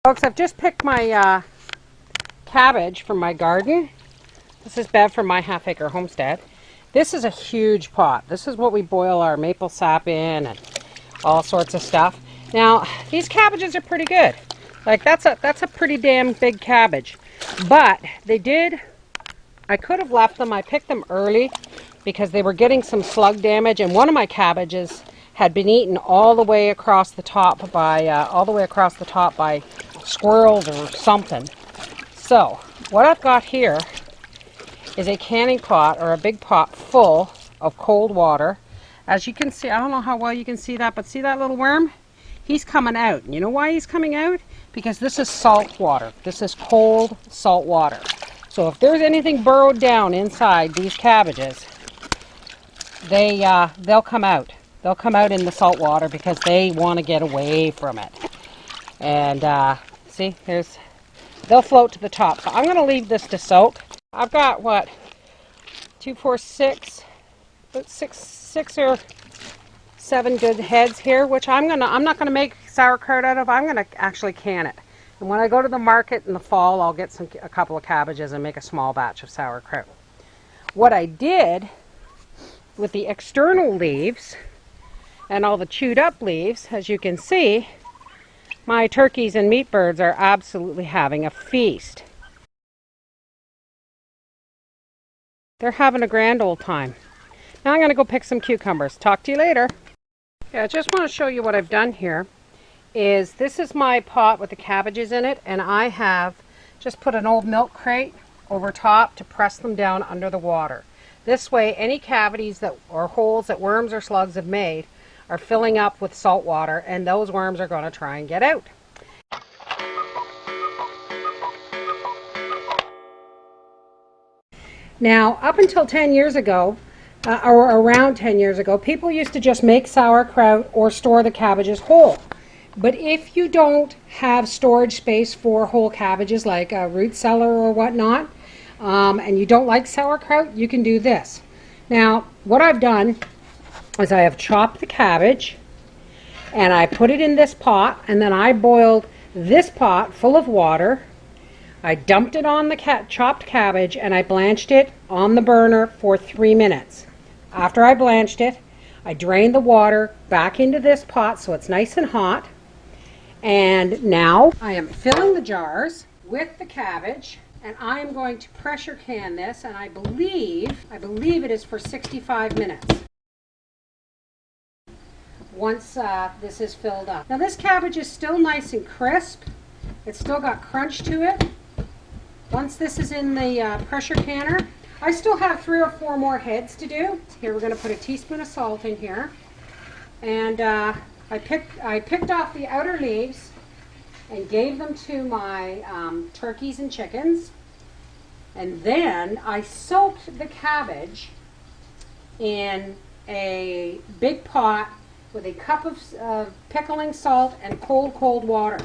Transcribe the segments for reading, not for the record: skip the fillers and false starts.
Folks, I've just picked my cabbage from my garden. This is Bev from OurHalfAcreHomestead. This is a huge pot. This is what we boil our maple sap in and all sorts of stuff. Now, these cabbages are pretty good. Like that's a pretty damn big cabbage. But I could have left them. I picked them early because they were getting some slug damage, and one of my cabbages had been eaten all the way across the top by squirrels or something. So what I've got here is a canning pot, or a big pot full of cold water. As you can see, I don't know how well you can see that, but see that little worm? He's coming out. And you know why he's coming out? Because this is salt water. This is cold salt water. So if there's anything burrowed down inside these cabbages, they'll come out. They'll come out in the salt water because they want to get away from it. And see, they'll float to the top. So I'm going to leave this to soak. I've got what, 2, 4, 6, about six or 7 good heads here, which I'm not gonna make sauerkraut out of. I'm gonna actually can it. And when I go to the market in the fall, I'll get a couple of cabbages and make a small batch of sauerkraut. What I did with the external leaves and all the chewed up leaves, as you can see, my turkeys and meat birds are absolutely having a feast. They're having a grand old time. Now I'm going to go pick some cucumbers. Talk to you later. Yeah, I just want to show you what I've done here. This is my pot with the cabbages in it, and I have just put an old milk crate over top to press them down under the water. This way, any cavities or holes that worms or slugs have made are filling up with salt water, and those worms are going to try and get out. Now, up until 10 years ago, or around 10 years ago, people used to just make sauerkraut or store the cabbages whole. But if you don't have storage space for whole cabbages, like a root cellar or whatnot, and you don't like sauerkraut, you can do this. Now, what I've done is I have chopped the cabbage, and I put it in this pot, and then I boiled this pot full of water. I dumped it on the chopped cabbage, and I blanched it on the burner for 3 minutes. After I blanched it, I drained the water back into this pot so it's nice and hot. And now I am filling the jars with the cabbage, and I am going to pressure can this, and I believe it is for 65 minutes. Once this is filled up. Now this cabbage is still nice and crisp. It's still got crunch to it. Once this is in the pressure canner, I still have 3 or 4 more heads to do. Here we're going to put a teaspoon of salt in here. And I picked off the outer leaves and gave them to my turkeys and chickens. And then I soaked the cabbage in a big pot with a cup of pickling salt and cold water.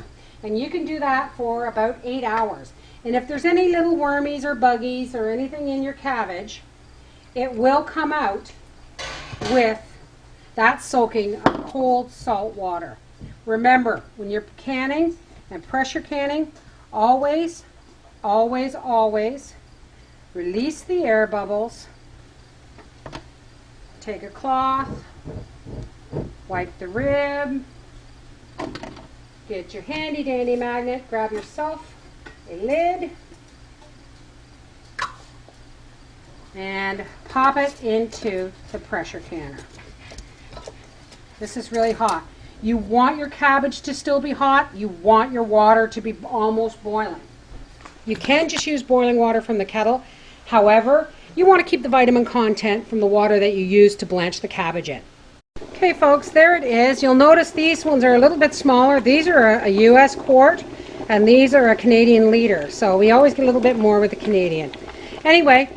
And you can do that for about 8 hours. And if there's any little wormies or buggies or anything in your cabbage, it will come out with that soaking of cold salt water. Remember, when you're canning and pressure canning, always release the air bubbles. Take a cloth, wipe the rib, get your handy dandy magnet, grab yourself a lid, and pop it into the pressure canner. This is really hot. You want your cabbage to still be hot. You want your water to be almost boiling. You can just use boiling water from the kettle. However, you want to keep the vitamin content from the water that you use to blanch the cabbage in. Okay folks, there it is. You'll notice these ones are a little bit smaller. These are a US quart, and these are a Canadian liter. So we always get a little bit more with the Canadian. Anyway,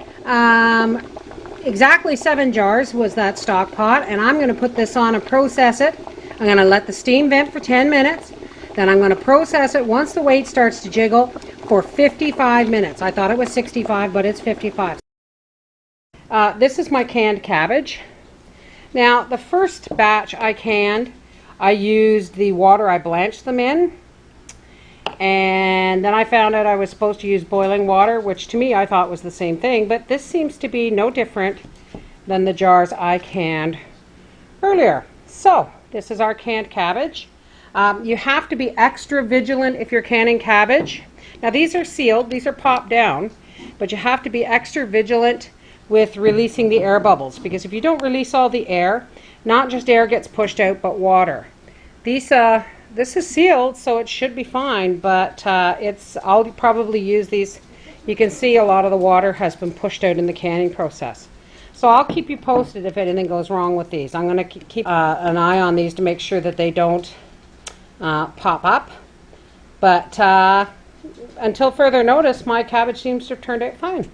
exactly 7 jars was that stock pot, and I'm going to put this on and process it. I'm going to let the steam vent for 10 minutes. Then I'm going to process it once the weight starts to jiggle for 55 minutes. I thought it was 65, but it's 55. This is my canned cabbage. Now, the first batch I canned, I used the water I blanched them in. And then I found out I was supposed to use boiling water, which to me I thought was the same thing. But this seems to be no different than the jars I canned earlier. So, this is our canned cabbage. You have to be extra vigilant if you're canning cabbage. Now, these are sealed. These are popped down. But you have to be extra vigilant with releasing the air bubbles, because if you don't release all the air, not just air gets pushed out, but water. This is sealed, so it should be fine, but I'll probably use these. You can see a lot of the water has been pushed out in the canning process. So I'll keep you posted if anything goes wrong with these. I'm going to keep an eye on these to make sure that they don't pop up. But until further notice, my cabbage seems to have turned out fine.